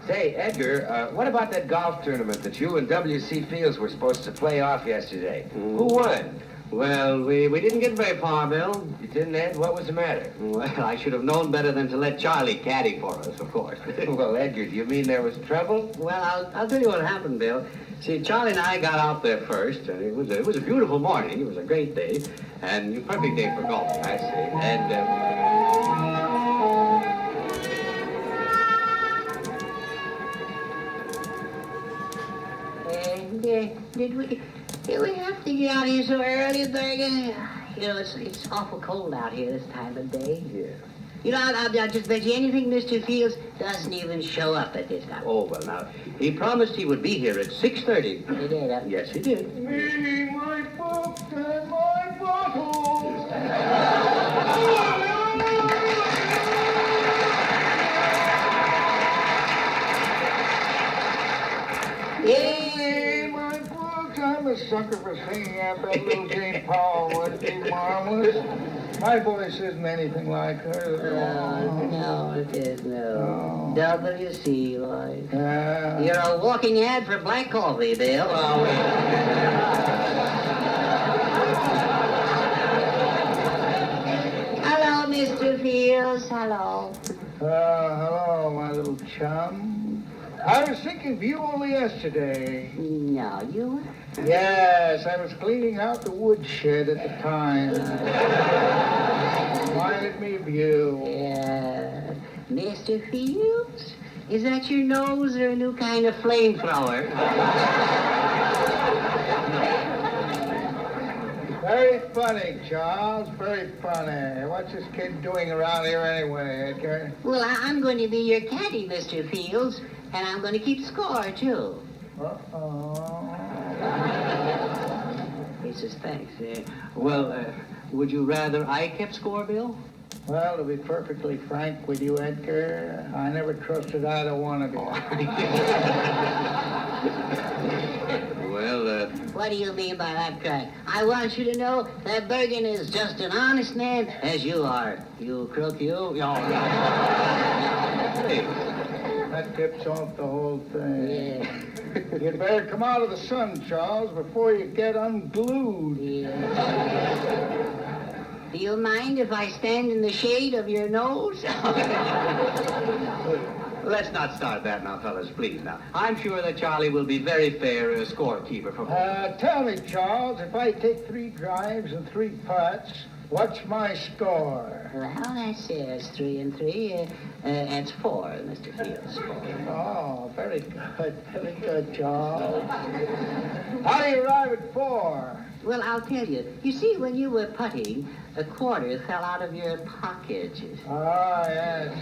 Say, Edgar, what about that golf tournament that you and W.C. Fields were supposed to play off yesterday? Who won? Well, we didn't get very far, Bill. You didn't, Ed? What was the matter? Well, I should have known better than to let Charlie caddy for us, of course. Well, Edgar, do you mean there was trouble? Well, I'll tell you what happened, Bill. See, Charlie and I got out there first, and it was a beautiful morning. It was a great day, and a perfect day for golf. I see. And, Did we have to get out here so early, Bergen? You know, it's awful cold out here this time of day. yeah. You know, I'll just bet you anything Mr. Fields doesn't even show up at this time. Oh, well, now, he promised he would be here at 6:30. He did, huh? Yes, he did. Me, my books, and my bottles. Hey, my books. I'm a sucker for singing after that little Jane Powell. Wouldn't be marvelous? My voice isn't anything like hers. No, it is, no. Oh. W.C., Lloyd. You're a walking ad for black coffee, Bill. Hello, Mr. Fields. Hello. Hello, my little chum. I was thinking of you only yesterday. No, you? Yes, I was cleaning out the woodshed at the time. Reminded me of you. Yeah. Mr. Fields? Is that your nose or a new kind of flamethrower? Very funny, Charles. Very funny. What's this kid doing around here anyway, Edgar? Well, I'm going to be your caddy, Mr. Fields, and I'm going to keep score, too. Uh-oh. He says, thanks. Well, would you rather I kept score, Bill? Well, to be perfectly frank with you, Edgar, I never trusted either one of you. Well, What do you mean by that, Craig? I want you to know that Bergen is just an honest man, as you are. You crook, you. hey, That tips off the whole thing. Yeah. You'd better come out of the sun, Charles, before you get unglued. Yeah. Do you mind if I stand in the shade of your nose? let's not start that now, fellas, please. Now, I'm sure that Charlie will be very fair scorekeeper for both. Tell me, Charles, if I take 3 drives and 3 putts, what's my score? Well, that's 3 and 3. That's 4, Mr. Fields. 4. Oh, very good, Charles. How do you arrive at 4? Well, I'll tell you. You see, when you were putting, a quarter fell out of your pocket. Oh, yes.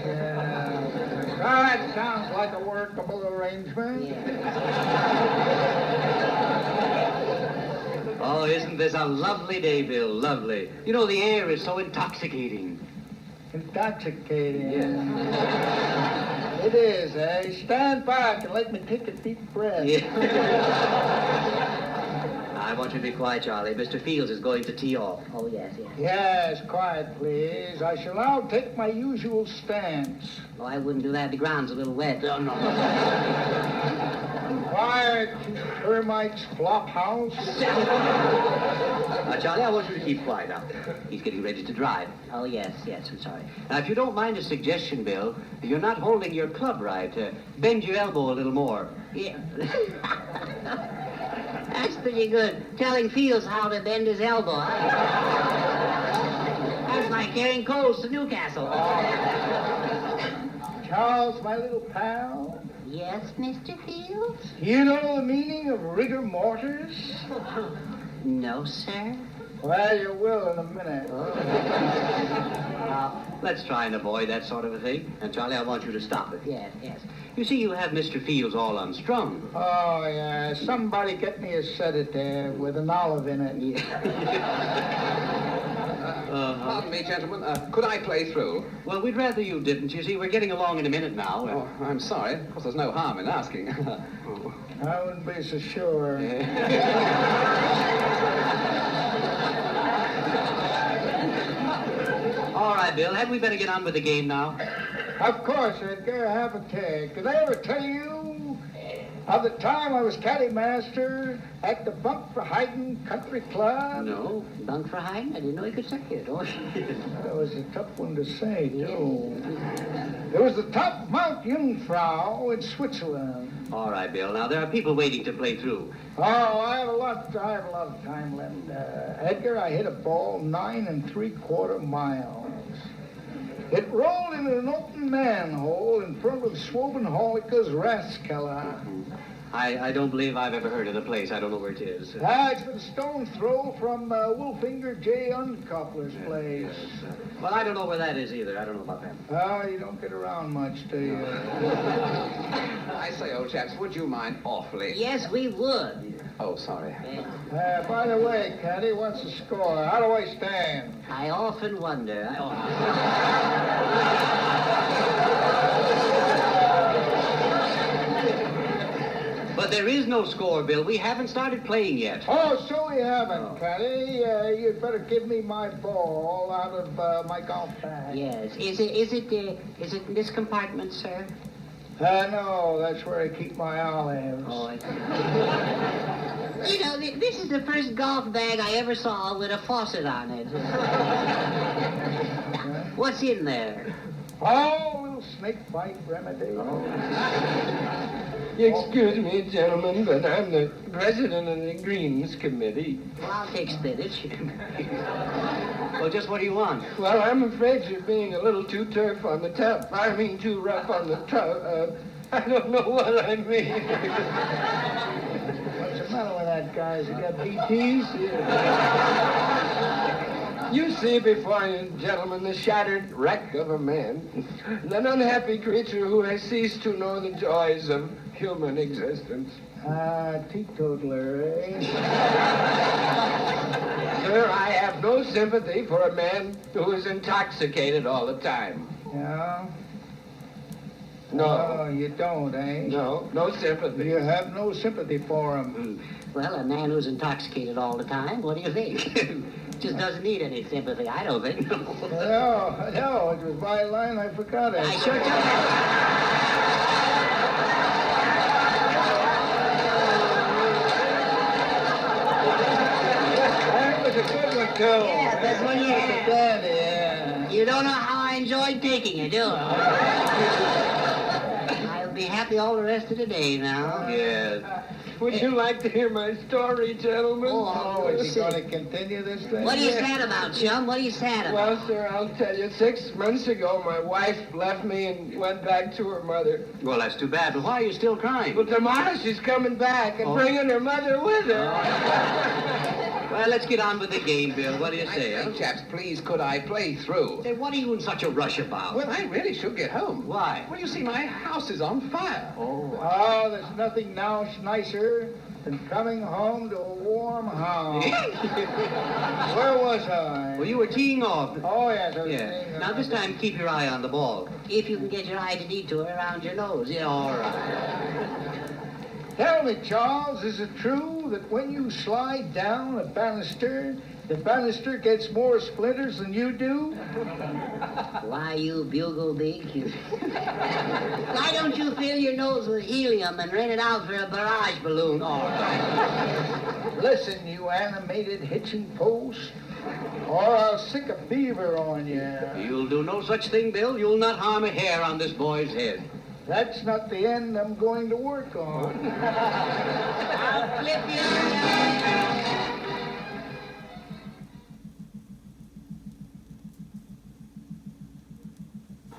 That sounds like a workable arrangement. Yeah. Oh, isn't this a lovely day, Bill? Lovely. You know, the air is so intoxicating. Intoxicating. Yeah. It is, eh? Stand back and let me take a deep breath. Yeah. I want you to be quiet, Charlie. Mr. Fields is going to tee off. Oh, yes. Yes, quiet, please. I shall now take my usual stance. Oh, I wouldn't do that. The ground's a little wet. No, no. Quiet, you termites flop house. Charlie, I want you to keep quiet now. He's getting ready to drive. Oh, yes, I'm sorry. Now, if you don't mind a suggestion, Bill, you're not holding your club right. Bend your elbow a little more. Yeah. That's pretty good. Telling Fields how to bend his elbow. Huh? That's like carrying coals to Newcastle. Charles, my little pal, Yes, Mr. Fields? you know the meaning of rigor mortis? No, sir. Well, you will in a minute. Now, let's try and avoid that sort of a thing. And, Charlie, I want you to stop it. Yes. You see, you have Mr. Fields all unstrung. Oh, yeah. Somebody get me a sedative with an olive in it. Pardon me, gentlemen. Could I play through? Well, we'd rather you didn't. You see, we're getting along in a minute now. Oh, I'm sorry. Of course, there's no harm in asking. I wouldn't be so sure. All right, Bill, hadn't we better get on with the game now? Of course, Edgar, have a keg. Did I ever tell you of the time I was caddy master at the Bunk for Hyden Country Club? No, Bunk for Hyden? I didn't know he could say it. Oh, That was a tough one to say, too. It was the top Mount Jungfrau in Switzerland. All right, Bill. Now, there are people waiting to play through. Oh, I have a lot of time left. Edgar, I hit a ball 9 3/4 miles. It rolled into an open manhole in front of Swobenholika's Raskala. I don't believe I've ever heard of the place. I don't know where it is. It's been a stone's throw from Wolfinger J. Uncoupler's place. Well, I don't know where that is either. I don't know about that. Oh, you don't get around much, do you? I say, old chaps, would you mind awfully? yes, we would. Oh, sorry. By the way, Caddy, what's the score? How do I stand? I often wonder. But there is no score, Bill. We haven't started playing yet. Oh, so we haven't, Caddy. You'd better give me my ball out of my golf bag. Yes. Is it in this compartment, sir? No, that's where I keep my olives. Oh, you know, this is the first golf bag I ever saw with a faucet on it. What's in there? Oh, a little snake bite remedy. Excuse me, gentlemen, but I'm the president of the Greens Committee. Well, I'll take spinach. Well, just what do you want? Well, I'm afraid you're being a little too turf on the top. I mean, too rough on the top. I don't know what I mean. What's the matter with that guy? Has he got BTs? You see before you, gentlemen, the shattered wreck of a man, an unhappy creature who has ceased to know the joys of human existence. Teetotaler, eh? Sir, I have no sympathy for a man who is intoxicated all the time. Yeah? No. Oh, you don't, eh? No sympathy. You have no sympathy for him. Well, a man who's intoxicated all the time, what do you think? Just doesn't need any sympathy, I don't think. No, it was my line. I forgot it. I sure don't. That was a good one, too. Yeah, that's one you had. Yeah. You don't know how I enjoyed taking it, do you? I'll be happy all the rest of the day now. Yes. Would you like to hear my story, gentlemen? Oh, is he going to continue this thing? What are you sad about, chum? What are you sad about? Well, sir, I'll tell you. 6 months ago, my wife left me and went back to her mother. Well, that's too bad. But why are you still crying? Well, tomorrow she's coming back and bringing her mother with her. Well, let's get on with the game, Bill. What do you I say? say, chaps, please, could I play through? Say, what are you in such a rush about? Well, I really should get home. Why? Well, you see, my house is on fire. Oh, there's nothing now nicer than coming home to a warm house. Where was I? Well, you were teeing off. Oh, yes, I was Yeah. saying, Now, this time, keep your eye on the ball. If you can get your eye to detour around your nose. Yeah, all right. Tell me, Charles, is it true that when you slide down a banister, the banister gets more splinters than you do? Why, you bugle beak? Why don't you fill your nose with helium and rent it out for a barrage balloon? All right. Listen, you animated hitching post, or I'll sick a beaver on you. You'll do no such thing, Bill. You'll not harm a hair on this boy's head. That's not the end I'm going to work on. I'll flip you.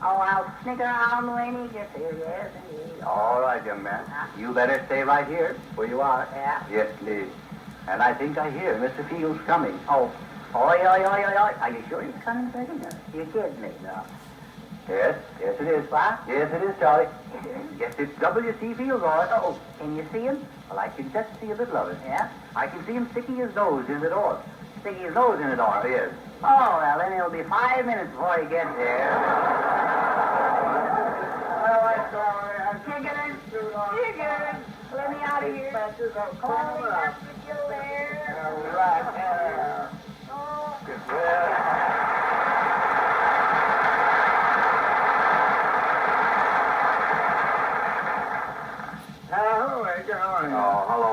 Oh, I'll sneak around when he gets here, yes, indeed. All right, young man. You better stay right here, where you are. Yeah. Yes, please. And I think I hear Mr. Fields coming. Oh, oi. Are you sure he's coming, Freddie? No. You kidding me? No. Yes it is. What? Yes, it is, Charlie. It is? Yes, it's W.C. Fields, all right. Oh, can you see him? Well, I can just see a little of it. Yeah? I can see him sticking his nose in the door. Sticking his nose in the door? Yes. Oh, well, then it'll be 5 minutes before he gets here. Chicken! Let me out of here. Call me up with you there. All right. Oh.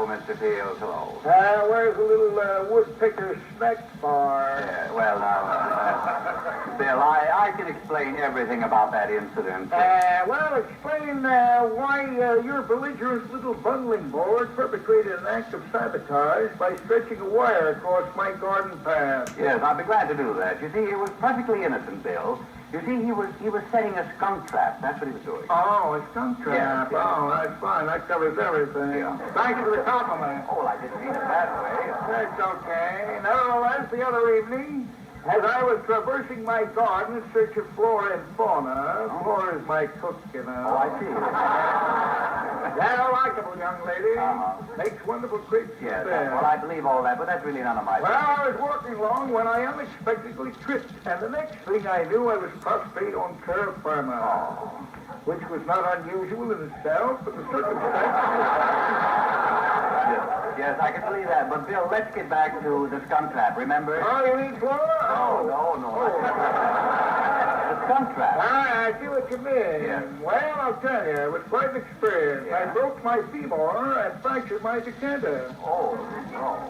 Hello, Mr. Fields. Hello. Where's the little woodpecker snack bar? Yeah, well, now, Bill, I can explain everything about that incident. Well, explain why your belligerent little bundling board perpetrated an act of sabotage by stretching a wire across my garden path. Yes, I'd be glad to do that. You see, it was perfectly innocent, Bill. You see, he was setting a skunk trap. That's what he was doing. Oh, a skunk trap. Yes. Oh, that's fine. That covers everything. Yeah. Thanks for the compliment. Oh, well, I didn't mean it that way. That's okay. Nevertheless, the other evening, as I was traversing my garden in search of flora and fauna, Flora is my cook, you know. Oh, I see. Yeah, a likable young lady. Uh-huh. Makes wonderful crepes. Yes, well, I believe all that, but that's really none of my Well, business. I was walking along when I unexpectedly tripped, and the next thing I knew, I was prostrate on terra firma, which was not unusual in itself, but the circumstances. Yes, I can believe that. But, Bill, let's get back to the skunk trap, remember? Oh, you need Flora? No. The skunk trap. I see what you mean. Yes. Well, I'll tell you, it was quite an experience. Yeah. I broke my femur and fractured my decanter. Oh.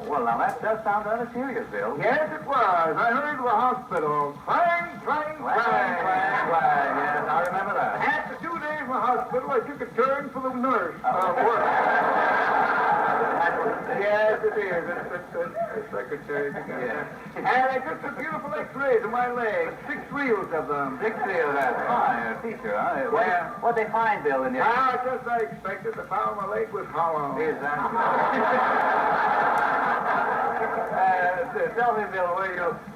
Well, now, that does sound rather serious, Bill. Yes, it was. I hurried to the hospital. Clang, clang, Why, clang. yes, I remember that. After 2 days in the hospital, I took a turn for the nurse. Work. Yes, it is. It's the secretary. Yeah. And I took some beautiful x-rays of my legs. 6 reels of them. 6 reels, that's fine. Feature, huh? Yeah. What'd they find, Bill, in the... Just as I expected, the bottom of my leg was hollow. Exactly. Tell me, Bill,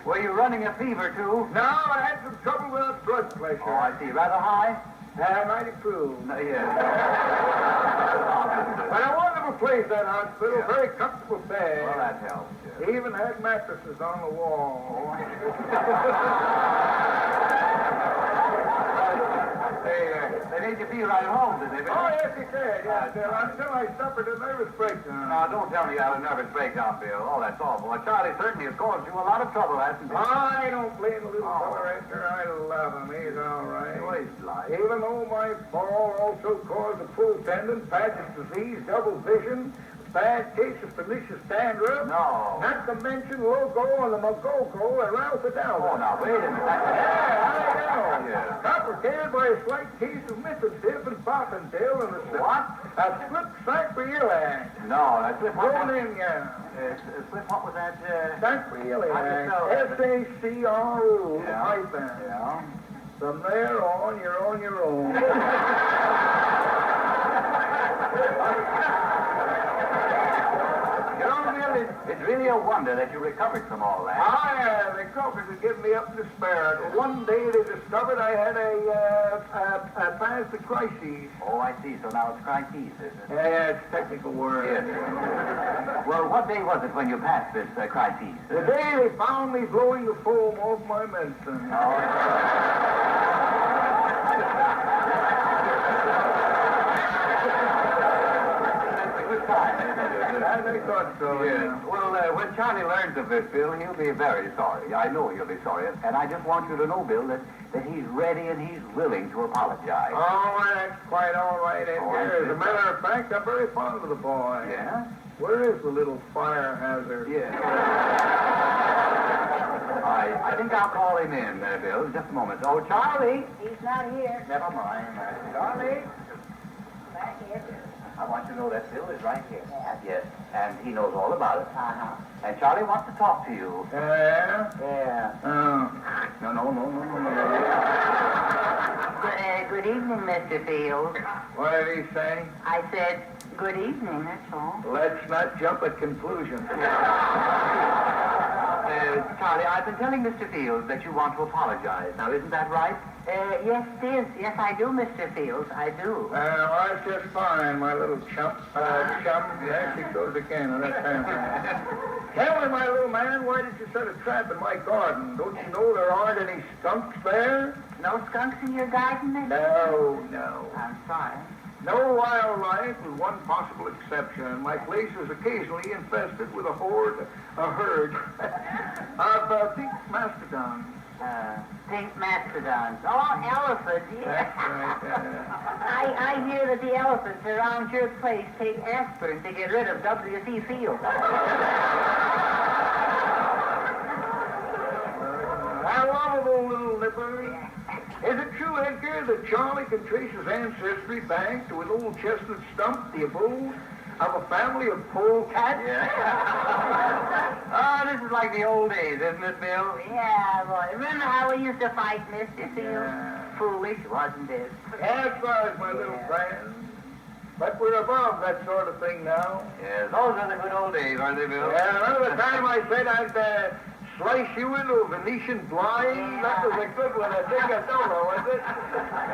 were you running a fever, too? No, I had some trouble with blood pressure. Oh, I see. Rather high? Mighty cool. Yes. But a wonderful place, that hospital. Yeah. Very comfortable bed. Well, that helps. Yes. They even had mattresses on the wall. They made you feel right at home, did they, Bill? Oh, yes, he did. Yes, until I suffered a nervous breakdown. Now, don't tell me you had a nervous breakdown, Bill. Oh, that's awful. Well, Charlie certainly has caused you a lot of trouble, hasn't he? I don't blame the little fella, Edgar. I love him. He's all right. Well, he's like... Even though my fall also caused a full tendon, Paget's disease, double vision, bad case of pernicious dandruff. No. Not to mention logo on the Magogo and Ralph Adele. Oh, now, wait a minute. Yeah, I know. Yeah. Complicated by a slight case of mithridip and Poppendale and a What? A slip sacroiliac. No, that's slip what? Thrown in, yeah. Slip what was that? Sacroiliac. S-A-C-R-O, Yeah. hyphen. Yeah. From there on, you're on your own. You know, Bill, it's really a wonder that you recovered from all that. The coppers had given me up in despair. One day they discovered I had a passed the crises. Oh, I see. So now it's crises, isn't it? Yeah, it's a technical word. Yes. Well, what day was it when you passed this crises? The day they found me blowing the foam off my medicine. That's a good time, isn't it? I thought so, yeah. Well, when Charlie learns of this, Bill, he'll be very sorry. I know he'll be sorry. And I just want you to know, Bill, that he's ready and he's willing to apologize. Oh, that's quite all right, Edgar. Oh, I As a see. matter of fact, I'm very fond of the boy. Yeah? Where is the little fire hazard? Yeah. I think I'll call him in, Bill. Just a moment. Oh, Charlie! He's not here. Never mind. Charlie? Back here. I want you to know that Bill is right here. Yeah. Yes, and he knows all about it. Uh-huh. And Charlie wants to talk to you. Yeah? Yeah. Oh. No. Good evening, Mr. Fields. What did he say? I said, good evening, that's all. Let's not jump at conclusions. Charlie, I've been telling Mr. Fields that you want to apologize. Now, isn't that right? Yes, it is. Yes, I do, Mr. Fields. I do. Well, that's just fine, my little chump. There she goes again. Tell me, my little man, why did you set a trap in my garden? Don't you know there aren't any skunks there? No skunks in your garden, Mr. No. I'm sorry. No wildlife, with one possible exception. My place is occasionally infested with a herd of pink mastodons. Pink mastodons. Oh, elephants, yeah. That's right. I I hear that the elephants around your place take aspirin to get rid of W.C. Fields. How lovable little nipper. Is it true, Edgar, that Charlie can trace his ancestry back to an old chestnut stump, the abode of a family of polecats? Yeah. Oh, this is like the old days, isn't it, Bill? Yeah, boy. Remember how we used to fight, Mr. Fields? Yeah. Foolish, wasn't it? As far as my little friend. But we're above that sort of thing now. Yes, those are the good old days, aren't they, Bill? Yeah, remember the time I said I'd slice you into a Venetian blind? That was a good one. I think I don't know, was it?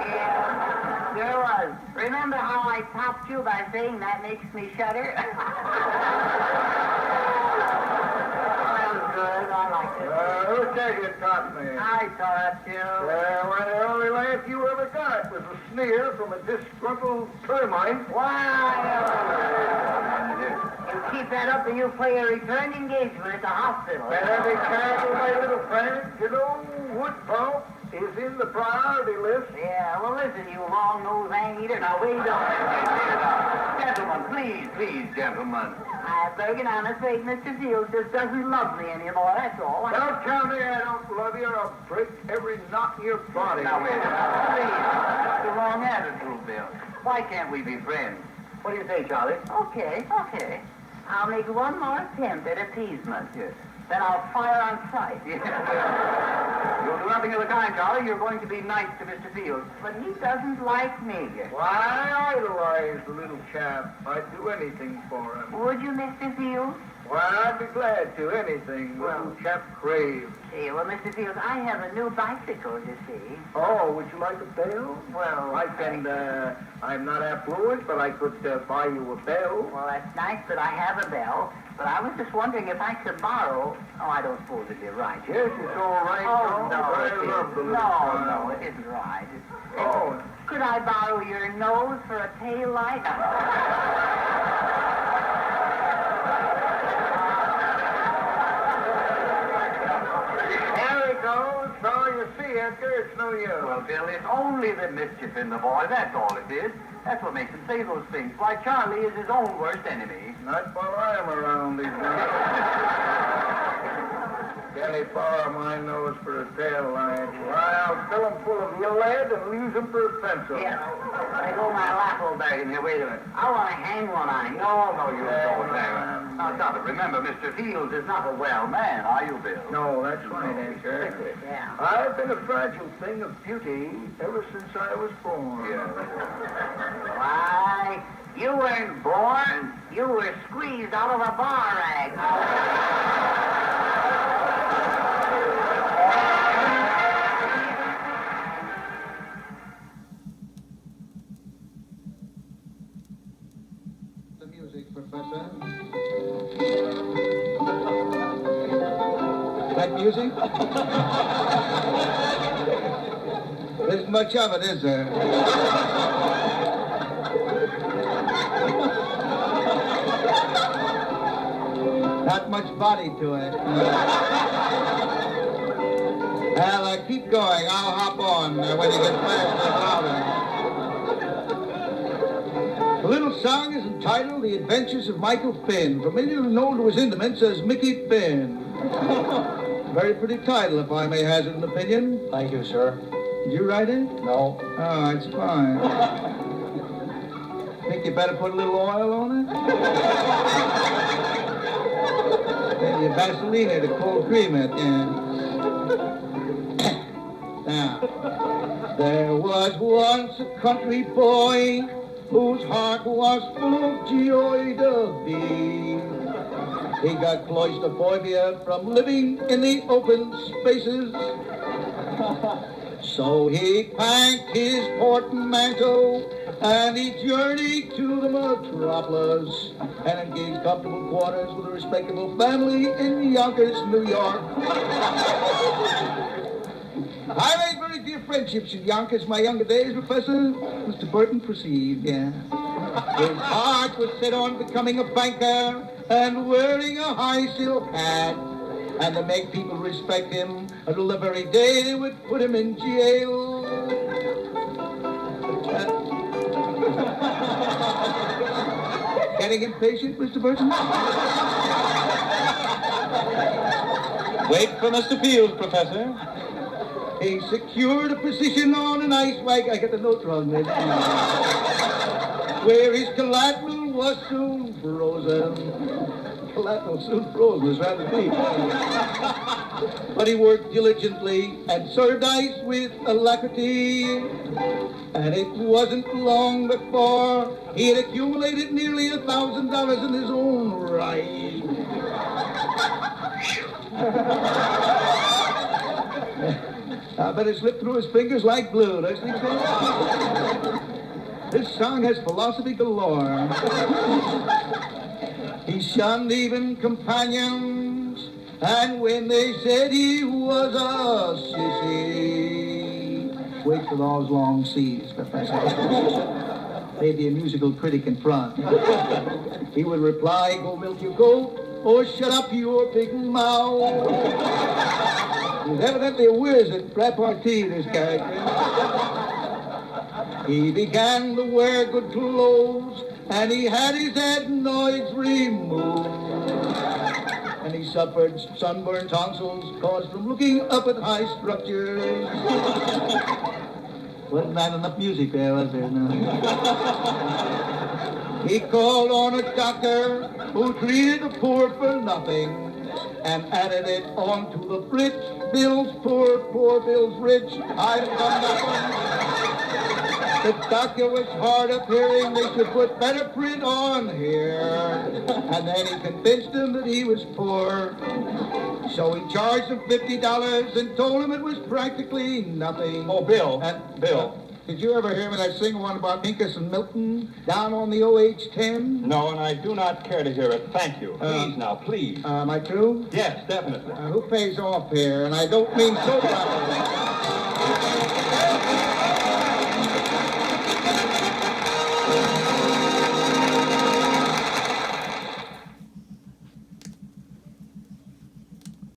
Yeah, sure was. Remember how I topped you by saying that makes me shudder? That was good. I liked it. Who said you taught me? I taught you. Why, the only laugh you ever got was a sneer from a disgruntled termite. You keep that up and you play a return engagement at the hospital. Better be careful, my little friend. You know, wood pulp is in the priority list. Yeah, well, listen, you long-nosed anteater. Now, wait on. Gentlemen, please, gentlemen. I beg and I'm afraid Mr. Fields just doesn't love me anymore, that's all. Don't tell me I don't love you, or I'll break every knot in your body. Now, wait a minute, please. That's the wrong attitude, Bill. Why can't we be friends? What do you say, Charlie? Okay. I'll make one more attempt at appeasement. Yes. Then I'll fire on sight. You'll do nothing of the kind, Charlie. You're going to be nice to Mr. Fields. But he doesn't like me. Why, I idolize the little chap. I'd do anything for him. Would you, Mr. Fields? Why, I'd be glad to. Anything the little chap craves. Hey, well, Mr. Fields, I have a new bicycle, you see. Oh, would you like a bell? Well, I can, I'm not affluent, but I could buy you a bell. Well, that's nice that I have a bell, but I was just wondering if I could borrow... Oh, I don't suppose it'd be right. Yes, it's all right. Oh, no, I it love the isn't. little child. No, it isn't right. Oh. Could I borrow your nose for a tail light? There he goes. So you see, Edgar, it's no use. Well, Bill, it's only the mischief in the boy. That's all it is. That's what makes him say those things. Why, Charlie is his own worst enemy. Not while I'm around these days. Can he borrow my nose for a tail light? Why, I'll fill him full of lead and use him for a pencil. Yeah. I go my lapel bag in here. Wait a minute. I want to hang one on you. No, you don't, Sarah. Now, stop it. Remember, Mr. Fields is not a well man, are you, Bill? No, that's right, Edgar. Yeah. I've been a fragile thing of beauty ever since I was born. Why, you weren't born. You were squeezed out of a bar rag. The music, Professor. That music? There isn't much of it, is there? Not much body to it. Well, keep going. I'll hop on when you get faster and louder. The little song is entitled The Adventures of Michael Finn, familiarly known to his intimates as Mickey Finn. Very pretty title, if I may hazard an opinion. Thank you, sir. Did you write it? No. Oh, it's fine. Think you better put a little oil on it? Maybe a Vaseline to cold cream it, yeah. Now, there was once a country boy whose heart was full of joy to be. He got claustrophobia from living in the open spaces. So he packed his portmanteau and he journeyed to the metropolis and engaged comfortable quarters with a respectable family in Yonkers, New York. I made very dear friendships in Yonkers my younger days, Professor. Mr. Burton perceived, yeah. His heart was set on becoming a banker and wearing a high silk hat. And to make people respect him, until the very day they would put him in jail. Getting impatient, Mr. Burton? Wait for Mr. Fields, Professor. He secured a position on an ice wagon. I got the notes wrong, maybe. Where his collateral was soon frozen. Collateral soon frozen is rather deep. But he worked diligently and served ice with alacrity. And it wasn't long before he had accumulated nearly $1,000 in his own right. I bet it slipped through his fingers like glue, doesn't it? This song has philosophy galore. He shunned even companions, and when they said he was a sissy, wait for those long C's, Professor. They'd be a musical critic in front. He would reply, go milk your goat, or shut up your big mouth. He's evidently a whiz at repartee, this character. He began to wear good clothes, and he had his adenoids removed. And he suffered sunburn tonsils caused from looking up at high structures. Wasn't that enough music there, was there? No. He called on a doctor who treated the poor for nothing and added it on to the rich bills, poor bills rich. I've done nothing. The doctor was hard of hearing, they should put better print on here. And then he convinced him that he was poor. So he charged him $50 and told him it was practically nothing. Oh, Bill. Bill. Did you ever hear me that sing one about Pincus and Milton down on the OH-10? No, and I do not care to hear it. Thank you. Please now, please. Am I true? Yes, definitely. Who pays off here? And I don't mean so properly.